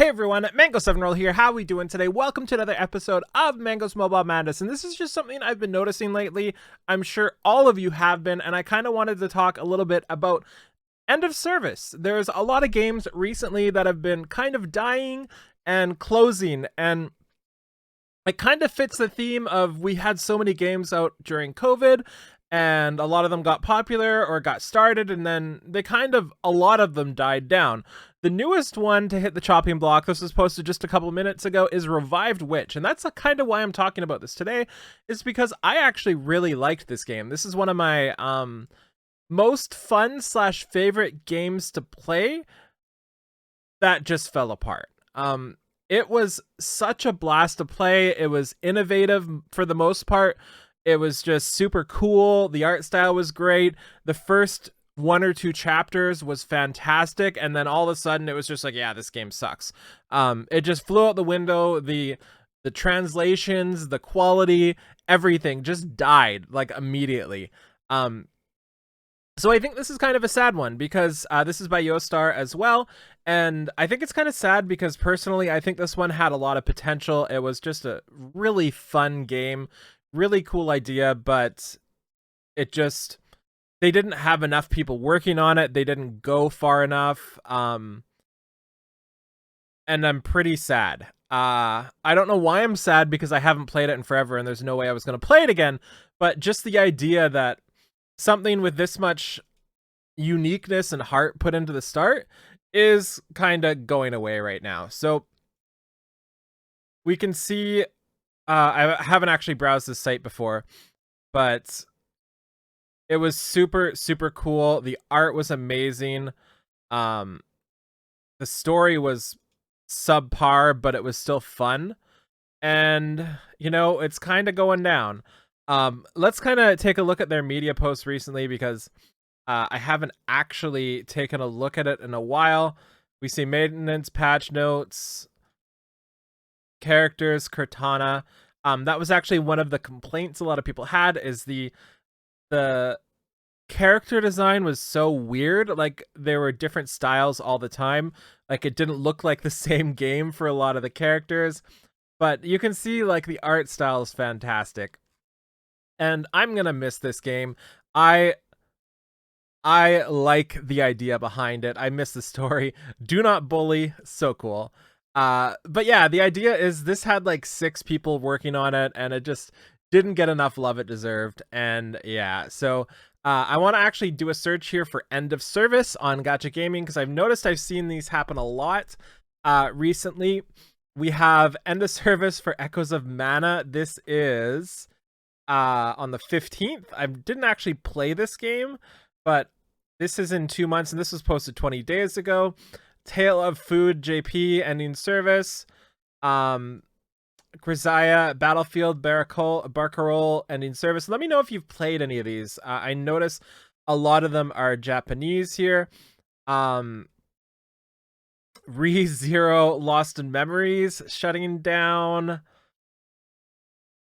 Hey everyone, Mango7Roll here. How we doing today? Welcome to another episode of Mango's Mobile Madness, and this is just something I've been noticing lately. I'm sure all of you have been, and I kind of wanted to talk a little bit about end of service. There's a lot of games recently that have been kind of dying and closing, and it kind of fits the theme of we had so many games out during COVID, and a lot of them got popular or got started, and then a lot of them died down. The newest one to hit the chopping block, this was posted just a couple minutes ago, is Revived Witch. And that's kind of why I'm talking about this today, is because I actually really liked this game. This is one of my most fun / favorite games to play that just fell apart. It was such a blast to play. It was innovative for the most part. It was just super cool. The art style was great. The first 1 or 2 chapters was fantastic, and then all of a sudden it was just like, yeah, this game sucks. It just flew out the window. The translations, the quality, everything just died like immediately. So I think this is kind of a sad one because this is by EOS as well, and I think it's kind of sad because personally I think this one had a lot of potential. It was just a really fun game, really cool idea, but they didn't have enough people working on it. They didn't go far enough. And I'm pretty sad. I don't know why I'm sad because I haven't played it in forever and there's no way I was going to play it again. But just the idea that something with this much uniqueness and heart put into the start is kind of going away right now. So we can see, I haven't actually browsed this site before, but it was super, super cool. The art was amazing. The story was subpar, but it was still fun. And, it's kind of going down. Let's kind of take a look at their media posts recently because I haven't actually taken a look at it in a while. We see maintenance, patch notes, characters, Cortana. That was actually one of the complaints a lot of people had, is the character design was so weird. Like, there were different styles all the time. Like, it didn't look like the same game for a lot of the characters, but you can see like the art style is fantastic, and I'm gonna miss this game. I like the idea behind it. I miss the story. Do not bully, so cool. But yeah, the idea is this had like 6 people working on it, and it just didn't get enough love it deserved. And yeah, so I want to actually do a search here for end of service on Gacha Gaming because I've noticed I've seen these happen a lot recently. We have end of service for Echoes of Mana. This is on the 15th. I didn't actually play this game, but this is in 2 months, and this was posted 20 days ago. Tale of Food JP ending service. Grisaya, Battlefield, Barcarolle ending service. Let me know if you've played any of these. I notice a lot of them are Japanese here. ReZero Lost in Memories shutting down.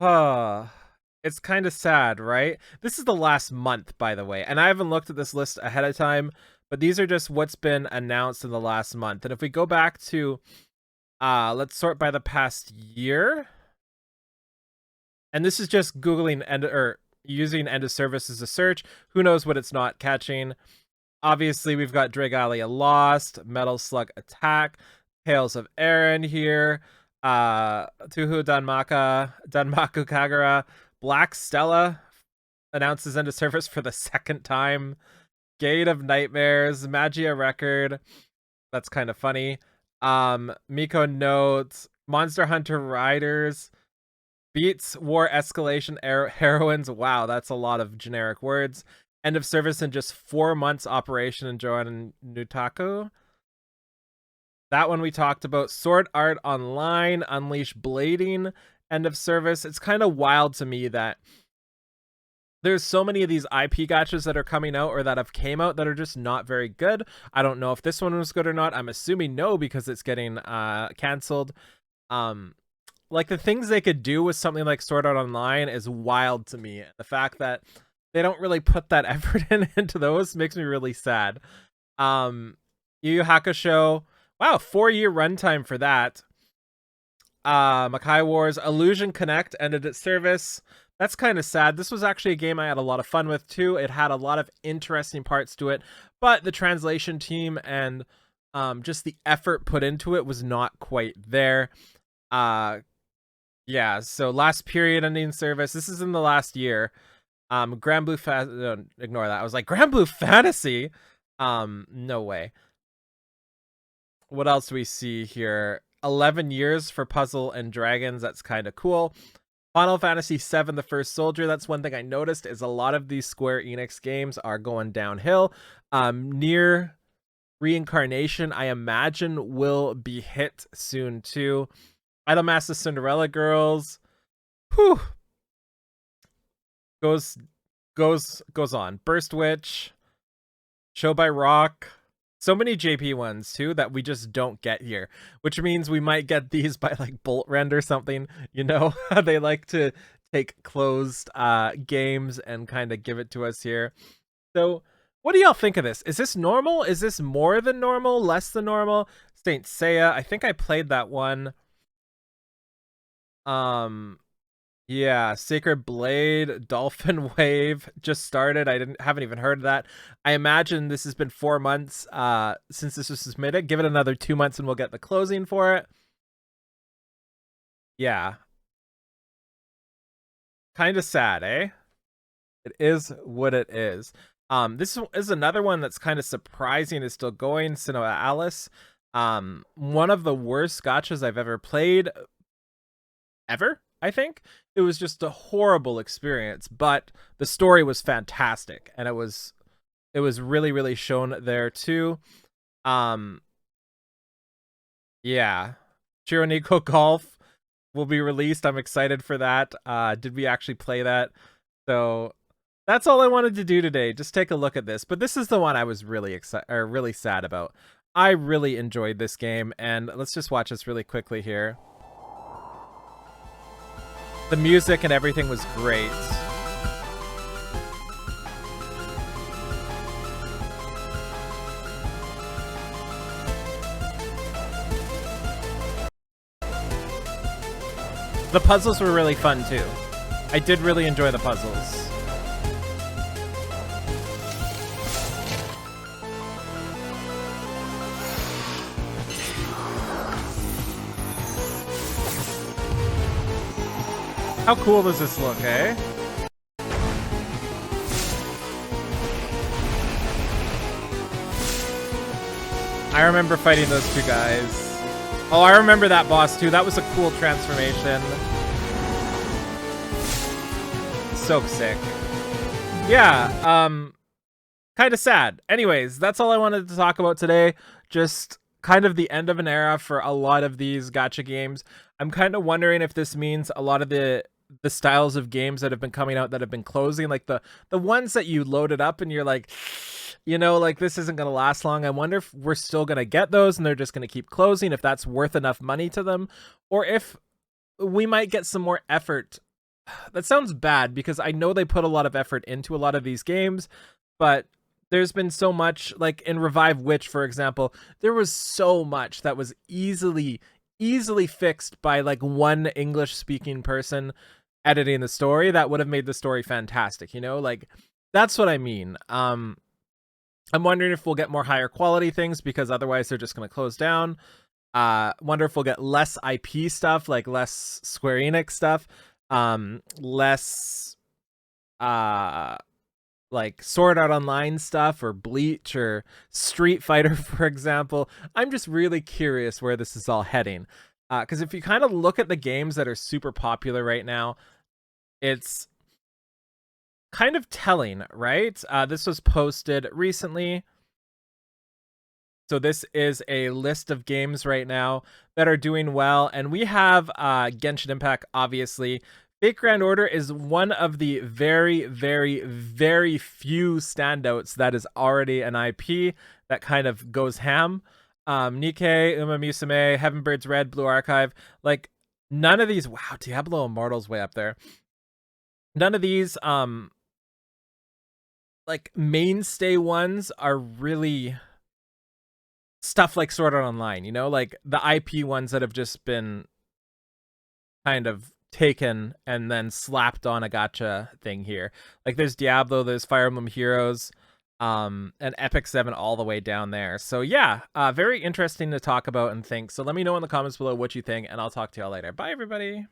It's kind of sad, right? This is the last month, by the way, and I haven't looked at this list ahead of time, but these are just what's been announced in the last month. And if we go back to let's sort by the past year. And this is just Googling using end of service as a search. Who knows what it's not catching? Obviously, we've got Dragalia Lost, Metal Slug Attack, Tales of Aaron here, Tuhu Danmaku Kagura, Black Stella announces end of service for the 2nd time, Gate of Nightmares, Magia Record. That's kind of funny. Miko Notes, Monster Hunter Riders, Beats War Escalation Heroines. Wow, that's a lot of generic words. End of service in just 4 months. Operation and Joan Nutaku. That one we talked about. Sword Art Online, Unleash Blading, end of service. It's kind of wild to me that there's so many of these IP gachas that are coming out or that have came out that are just not very good. I don't know if this one was good or not. I'm assuming no because it's getting canceled. Like, the things they could do with something like Sword Art Online is wild to me. The fact that they don't really put that effort into those makes me really sad. Yu Yu Hakusho, Wow, 4-year runtime for that. Makai Wars Illusion Connect ended its service. That's kind of sad. This was actually a game I had a lot of fun with too. It had a lot of interesting parts to it, but the translation team and just the effort put into it was not quite there. Yeah, so last period ending service. This is in the last year. Grand Blue ignore that. I was like, Grand Blue Fantasy? No way. What else do we see here? 11 years for Puzzle and Dragons. That's kind of cool. Final Fantasy VII, The First Soldier. That's one thing I noticed is a lot of these Square Enix games are going downhill. Near Reincarnation, I imagine, will be hit soon too. Idolmaster Cinderella Girls. Whew. Goes on. Burst Witch. Show by Rock. So many JP ones too that we just don't get here, which means we might get these by like Bolt Rend or something. You know, they like to take closed games and kind of give it to us here. So what do y'all think of this? Is this normal? Is this more than normal? Less than normal? Saint Seiya. I think I played that one. Yeah, Sacred Blade, Dolphin Wave just started. I haven't even heard of that. I imagine this has been 4 months since this was submitted. Give it another 2 months and we'll get the closing for it. Yeah. Kind of sad, eh? It is what it is. This is another one that's kind of surprising is still going. Sinoa Alice. One of the worst gachas I've ever played. Ever? I think it was just a horrible experience, but the story was fantastic and it was really, really shown there too. Yeah, Chironiko Golf will be released. I'm excited for that. Did we actually play that? So that's all I wanted to do today. Just take a look at this, but this is the one I was really really sad about. I really enjoyed this game, and let's just watch this really quickly here. The music and everything was great. The puzzles were really fun too. I did really enjoy the puzzles. How cool does this look, eh? I remember fighting those two guys. Oh, I remember that boss too. That was a cool transformation. So sick. Yeah, kind of sad. Anyways, that's all I wanted to talk about today. Just kind of the end of an era for a lot of these gacha games. I'm kind of wondering if this means a lot of the styles of games that have been coming out that have been closing, like the ones that you loaded up and you're like, you know, like this isn't going to last long. I wonder if we're still going to get those and they're just going to keep closing, if that's worth enough money to them, or if we might get some more effort. That sounds bad because I know they put a lot of effort into a lot of these games, but there's been so much, like in Revive Witch, for example, there was so much that was easily fixed by like one English speaking person editing the story that would have made the story fantastic, you know? Like that's what I mean. I'm wondering if we'll get more higher quality things because otherwise they're just going to close down. Wonder if we'll get less IP stuff, like less Square Enix stuff, less like Sword Art Online stuff or Bleach or Street Fighter, for example. I'm just really curious where this is all heading. Because if you kind of look at the games that are super popular right now, it's kind of telling, right? This was posted recently. So this is a list of games right now that are doing well. And we have Genshin Impact, obviously. Fate Grand Order is one of the very, very, very few standouts that is already an IP that kind of goes ham. Nikkei, Uma Musume, Heaven Birds Red, Blue Archive, like none of these. Wow, Diablo Immortal's way up there. None of these like mainstay ones are really stuff like Sword Art Online, you know, like the IP ones that have just been kind of taken and then slapped on a gacha thing here. Like there's Diablo, there's Fire Emblem Heroes, and Epic 7 all the way down there. So yeah, very interesting to talk about and think. So let me know in the comments below what you think, and I'll talk to y'all later. Bye, everybody.